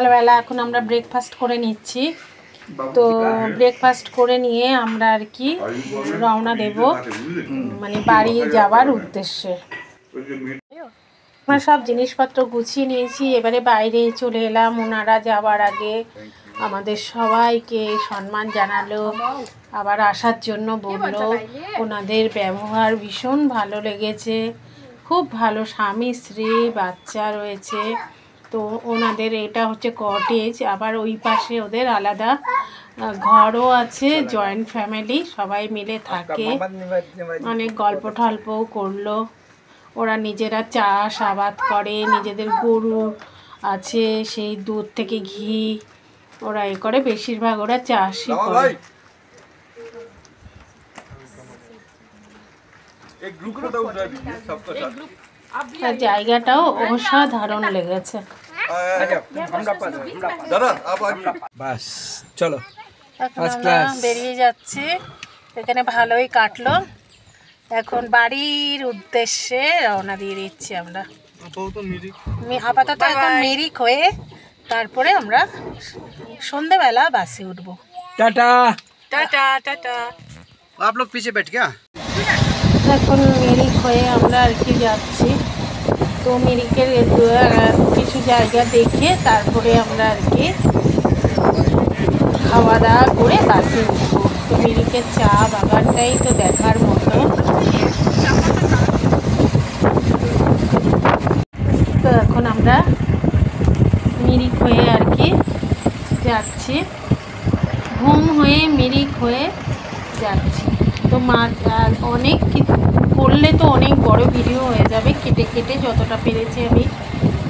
সকালবেলা এখন আমরা ব্রেকফাস্ট করে নিচ্ছি। তো ব্রেকফাস্ট করে নিয়ে আমরা আর কি রওনা দেব মানে বাড়ি যাওয়ার উদ্দেশ্যে। আমরা সব জিনিসপত্র গুছিয়ে নিয়েছি, এবারে বাইরে চলে এলাম। ওনারা যাওয়ার আগে আমাদের সবাইকে সম্মান জানালো, আবার আসার জন্য বললো। ওনাদের ব্যবহার ভীষণ ভালো লেগেছে, খুব ভালো, স্বামী স্ত্রী বাচ্চা রয়েছে। তো ওনাদের এটা হচ্ছে কটেজ, আবার ওই পাশে ওদের আলাদা ঘরও আছে, জয়েন্ট ফ্যামিলি, সবাই মিলে থাকে। অনেক গল্প টল্পও করলো। ওরা নিজেরা চাষ আবাদ করে, নিজেদের গরু আছে, সেই দুধ থেকে ঘি ওরা এ করে, বেশিরভাগ ওরা চাষই করে। আর জায়গাটাও অসাধারণ লেগেছে। চলো এখন আমরা বেরিয়ে যাচ্ছি, এখানে ভালোই কাটলো। এখন বাড়ির উদ্দেশ্যে রওনা দিয়ে দিচ্ছি আমরা। আপাতত এখন মিরিক হয়ে তারপরে আমরা সন্ধ্যাবেলা বাসে উঠবো। Tata tata tata. आप लोग पीछे बैठ गया। এখন মিরিক হয়ে আমরা আর কি যাচ্ছি। তো মিরিকের কিছু জায়গা দেখে তারপরে আমরা আর কি খাওয়া দাওয়া করে বাসে উঠবো। তো মিরিকের চা বাগানটাই তো দেখার মতো। তো এখন আমরা মিরিক হয়ে আর কি যাচ্ছি, ঘুম হয়ে মিরিক হয়ে যাচ্ছি। তো অনেক করলে তো অনেক বড় ভিডিও হয়ে যাবে, কেটে কেটে যতটা পেরেছি আমি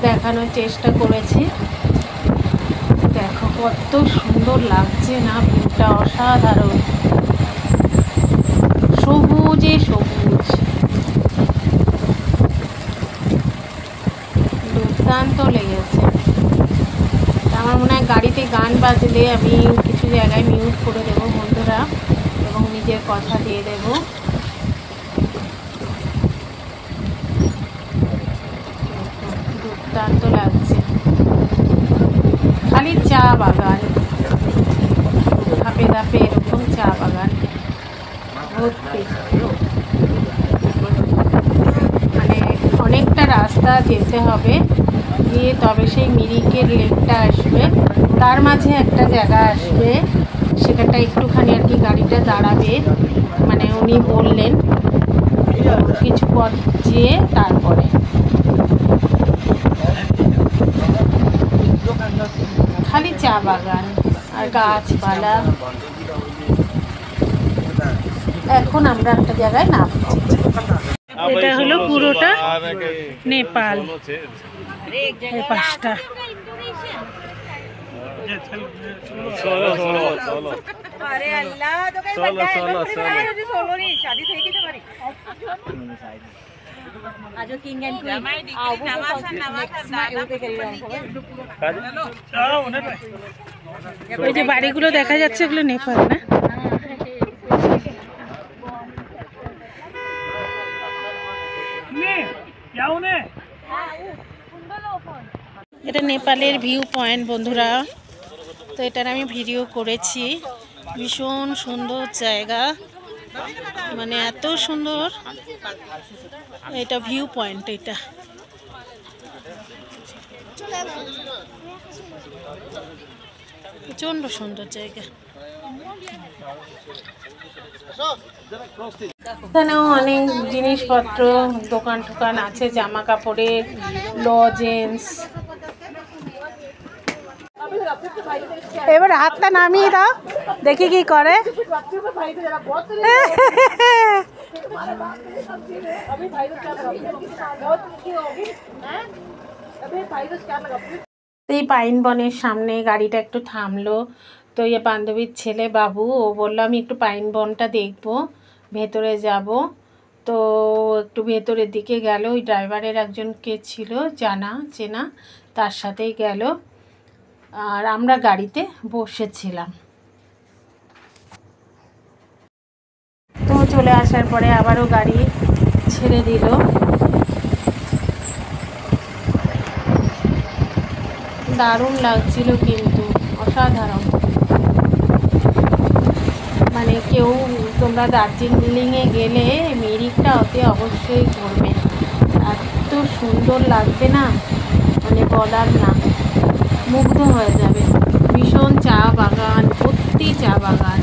দেখানোর চেষ্টা করেছি। দেখো কত সুন্দর লাগছে না, ভিউটা অসাধারণ, সবুজে সবুজ, দুর্দান্ত লেগেছে। আমার মনে হয় গাড়িতে গান বাজলে আমি কিছু জায়গায় মিউট করে দেবো বন্ধুরা, এবং নিজের কথা দিয়ে দেব। দুর্দান্ত লাগছে, খালি চা বাগান, ধাপে ধাপে এরকম চা বাগান ভর্তি। মানে অনেকটা রাস্তা যেতে হবে, গিয়ে তবে সেই মিরিকের লেকটা আসবে, তার মাঝে একটা জায়গা আসবে, সেখানটা একটুখানি আর কি গাড়িটা দাঁড়াবে, মানে উনি বললেন কিছু পথ যেয়ে তারপরে। খালি চা বাগান আর গাছপালা। এখন আমরা একটা জায়গায় নামছি। এটা হলো পুরোটা নেপাল, এই পাশটা। ওই যে বাড়িগুলো দেখা যাচ্ছে, এগুলো নেপাল না? এটা নেপালের ভিউ পয়েন্ট বন্ধুরা। তো এটার আমি ভিডিও করেছি, ভীষণ সুন্দর জায়গা, মানে এত সুন্দর। এটা ভিউ পয়েন্ট, এটা প্রচণ্ড সুন্দর জায়গা। এখানেও অনেক জিনিসপত্র, দোকান টোকান আছে, জামা কাপড়ের, লজেন্স। এবার হাতটা নামিয়ে দাও, দেখি কি করে। এই পাইন বনের সামনে গাড়িটা একটু থামলো। তো এই বান্ধবীর ছেলে বাবু, ও বললো আমি একটু পাইন বনটা দেখবো, ভেতরে যাব। তো একটু ভেতরের দিকে গেল, ওই ড্রাইভারের একজনকে ছিল জানা চেনা, তার সাথেই গেল, আর আমরা গাড়িতে বসেছিলাম। তো চলে আসার পরে আবারও গাড়ি ছেড়ে দিল। দারুণ লাগছিল, কিন্তু অসাধারণ। মানে কেউ তোমরা দার্জিলিংয়ে গেলে মিরিকটা অতি অবশ্যই করবে, এত সুন্দর লাগবে না, মানে বলার না, মুগ্ধ হয়ে যাবে। ভীষণ চা বাগান, ভর্তি চা বাগান,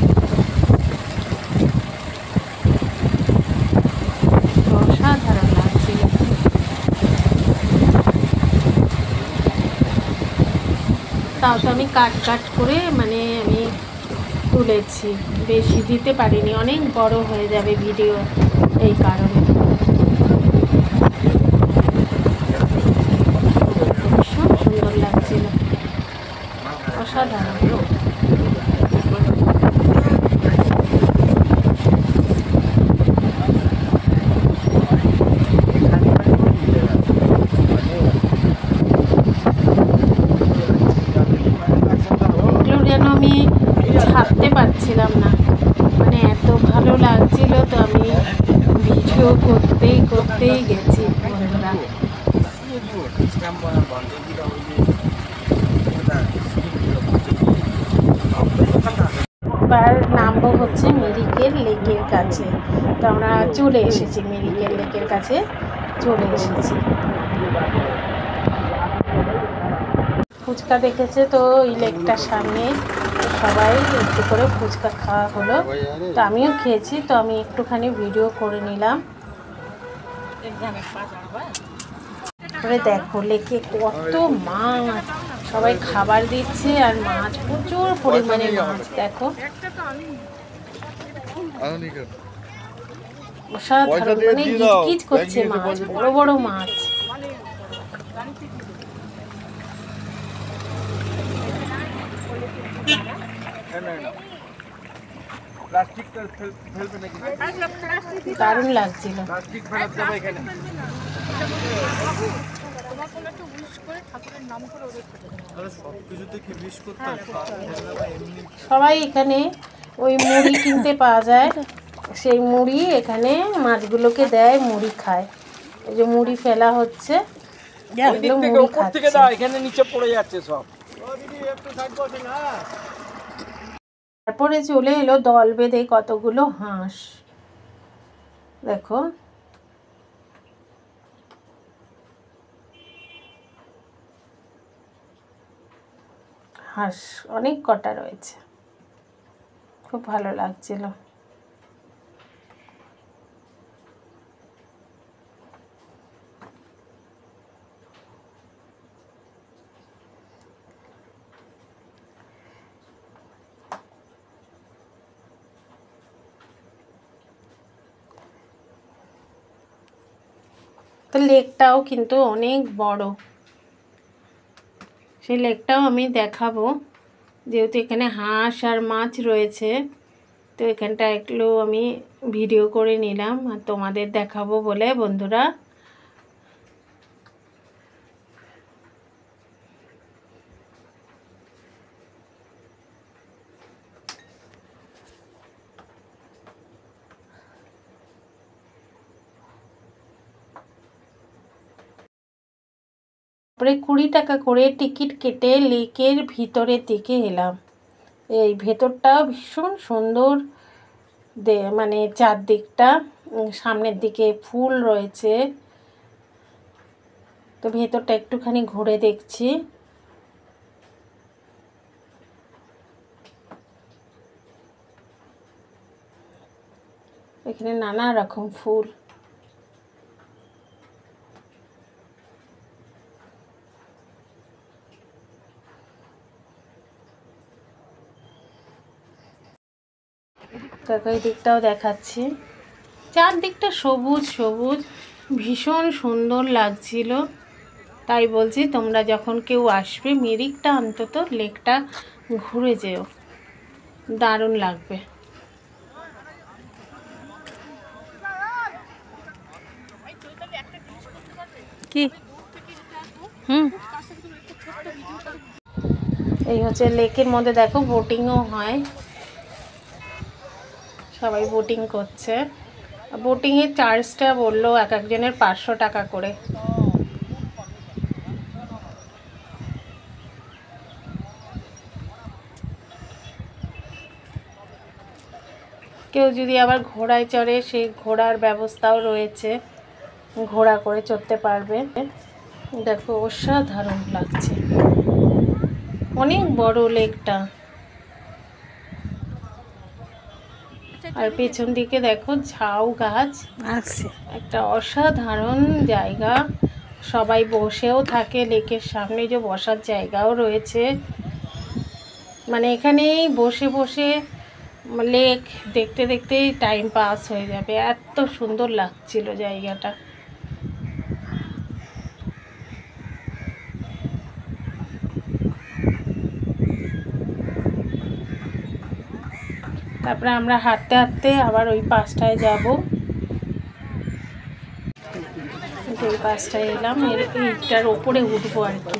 অসাধারণ লাগছিল। তাও তো আমি কাট করে মানে আমি তুলেছি, বেশি দিতে পারিনি, অনেক বড় হয়ে যাবে ভিডিও, এই কারণে। ভীষণ সুন্দর লাগছিল, অসাধারণ। যেন আমি ছাড়তে পারছিলাম না, মানে এত ভালো লাগছিল, তো আমি ভিডিও করতেই গেছি বন্ধুরা। এবার নামবো হচ্ছে মিরিকের লেকের কাছে। তো আমরা চলে এসেছি, মিরিকের লেকের কাছে চলে এসেছি। ফুচকা দেখেছে তো ওই লেকটার সামনে, সবাই একটু করে ফুচকা খাওয়া হলো, তো আমিও খেয়েছি, তো আমি একটুখানি ভিডিও করে নিলাম। তারপরে দেখো লেকে কত মাছ, সবাই খাবার দিচ্ছে, আর মাছ প্রচুর পরিমাণে মাছ, দেখো অসাধারণ, মানে কিচকিচ করছে মাছ, বড় বড় মাছ। দারুণ লাগছিল। সবাই এখানে ওই মুড়ি কিনতে পাওয়া যায়, সেই মুড়ি এখানে মাছগুলোকে দেয়, মুড়ি খায়। এই যে মুড়ি ফেলা হচ্ছে, তারপরে চলে এলো দল বেঁধে কতগুলো হাঁস, দেখো হাঁস অনেক কটা রয়েছে, খুব ভালো লাগছিল। তো লেকটাও কিন্তু অনেক বড়, সেই লেকটাও আমি দেখাবো, যেহেতু এখানে হাঁস আর মাছ রয়েছে, তো এখানটা একটু আমি ভিডিও করে নিলাম আর তোমাদের দেখাবো বলে বন্ধুরা। তারপরে 20 টাকা করে টিকিট কেটে লেকের ভিতরের দিকে এলাম। এই ভেতরটাও ভীষণ সুন্দর, মানে চারদিকটা, সামনের দিকে ফুল রয়েছে, তো ভেতরটা একটুখানি ঘুরে দেখছি। এখানে নানা রকম ফুল, এই দিকটাও দেখাচ্ছি, চারদিকটা সবুজ সবুজ, ভীষণ সুন্দর লাগছিল। তাই বলছি তোমরা যখন কেউ আসবে মিরিকটা অন্তত লেকটা ঘুরে যেও, দারুণ লাগবে। কি এই হচ্ছে লেকের মধ্যে, দেখো বোটিংও হয়, সবাই বোটিং করছে। বোটিংয়ের চার্জটা বললো এক একজনের 500 টাকা করে। কেউ যদি আবার ঘোড়ায় চড়ে, সেই ঘোড়ার ব্যবস্থাও রয়েছে, ঘোড়া করে চড়তে পারবে। দেখো অসাধারণ লাগছে, অনেক বড় লেকটা। আর পেছন দিকে দেখো ঝাউ গাছ আছে, একটা অসাধারণ জায়গা। সবাই বসেও থাকে, লেকের সামনে যে বসার জায়গাও রয়েছে। মানে এখানেই বসে বসে লেক দেখতে দেখতেই টাইম পাস হয়ে যাবে, এত সুন্দর লাগছিল জায়গাটা। তারপরে আমরা হাঁটতে হাঁটতে আবার ওই পাশটায় যাব। ওই পাশটায় এলাম, এইটার ওপরে উঠবো আর কি।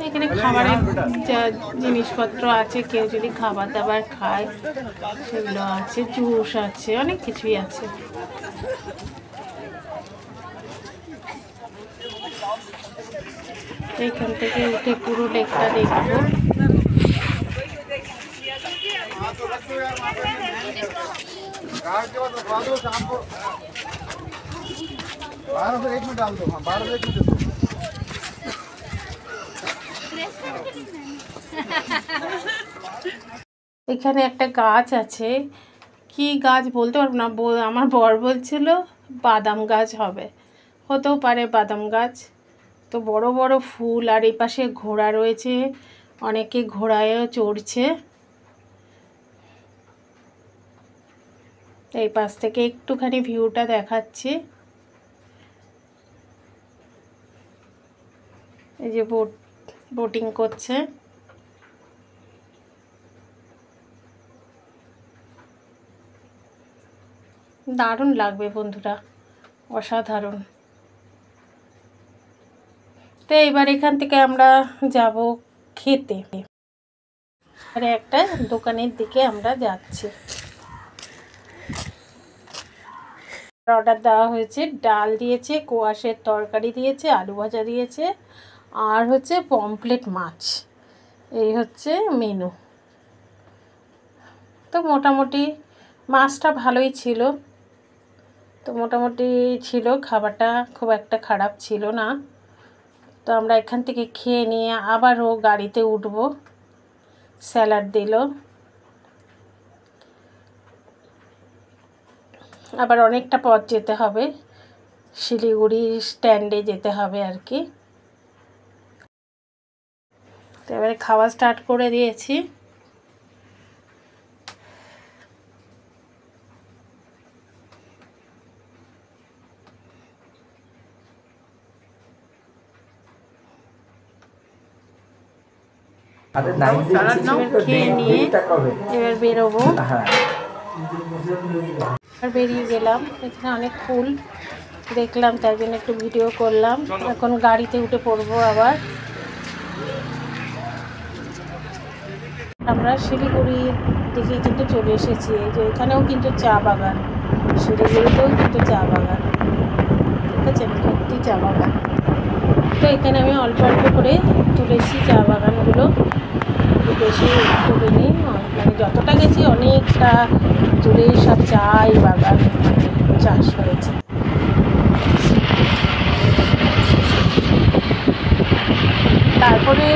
এখানে খাবারের যা জিনিসপত্র আছে, কেউ যদি খাবার দাবার খায় সেগুলো আছে, জুস আছে, অনেক কিছুই আছে। এইখান থেকে উঠে পুরো লেকটা দেখবো। এখানে একটা গাছ আছে, কি গাছ বলতে পারবো না। আমার বর বলছিল বাদাম গাছ হবে, হতেও পারে বাদাম গাছ। তো বড় বড় ফুল, আর এই পাশে ঘোড়া রয়েছে, অনেকে ঘোড়ায়ও চড়ছে। এই পাশ থেকে একটুখানি ভিউটা দেখাচ্ছি। এই যে বোটিং করছে। দারুণ লাগবে বন্ধুরা, অসাধারণ। তো এবার এখান থেকে আমরা যাব খেতে। আর একটা দোকানের দিকে আমরা যাচ্ছি। অর্ডার দেওয়া হয়েছে, ডাল দিয়েছে, কোয়াশের তরকারি দিয়েছে, আলু ভাজা দিয়েছে, আর হচ্ছে পমফ্লেট মাছ। এই হচ্ছে মেনু। তো মোটামুটি মাছটা ভালোই ছিল, তো মোটামুটি ছিল, খাবারটা খুব একটা খারাপ ছিল না। তো আমরা এখান থেকে খেয়ে নিয়ে আবারও গাড়িতে উঠব। স্যালাড দিল, আবার অনেকটা পথ যেতে হবে, শিলিগুড়ি স্ট্যান্ডে যেতে হবে আর কি। তো এবারে খাওয়া স্টার্ট করে দিয়েছি। খেয়ে নিয়ে এবার বেরোবো। আর বেরিয়ে গেলাম। এখানে অনেক ফুল দেখলাম, তাই জন্য একটু ভিডিও করলাম। এখন গাড়িতে উঠে পড়বো আবার। আমরা শিলিগুড়ির দিকে কিন্তু চলে এসেছি। এই যে এখানেও কিন্তু চা বাগান, শিলিগুড়িতেও কিন্তু চা বাগান, ঠিক আছে, সত্যি চা বাগান। তো এখানে আমি অল্প অল্প করে তুলেছি চা বাগানগুলো, বেশি তুলিনি। মানে যতটা গেছি অনেকটা জুড়েই সব চাই বাগান চাষ হয়েছে। তারপরে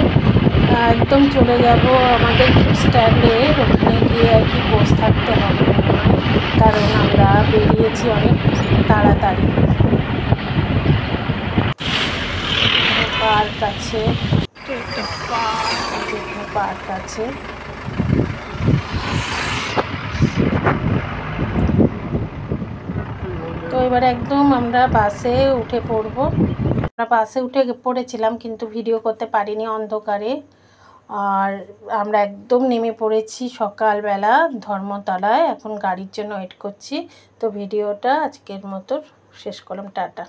একদম চলে যাব আমাদের স্ট্যান্ডে, ওখানে গিয়ে আর কি বসে থাকতে হবে, কারণ আমরা বেরিয়েছি অনেক তাড়াতাড়ি। পার্ক আছে, পার্ক আছে। তো এবার একদম আমরা বাসে উঠে পড়ব। আমরা বাসে উঠে পড়েছিলাম, কিন্তু ভিডিও করতে পারিনি অন্ধকারে। আর আমরা একদম নেমে পড়েছি সকালবেলা ধর্মতলায়, এখন গাড়ির জন্য ওয়েট করছি। তো ভিডিওটা আজকের মতো শেষ করলাম, টাটা।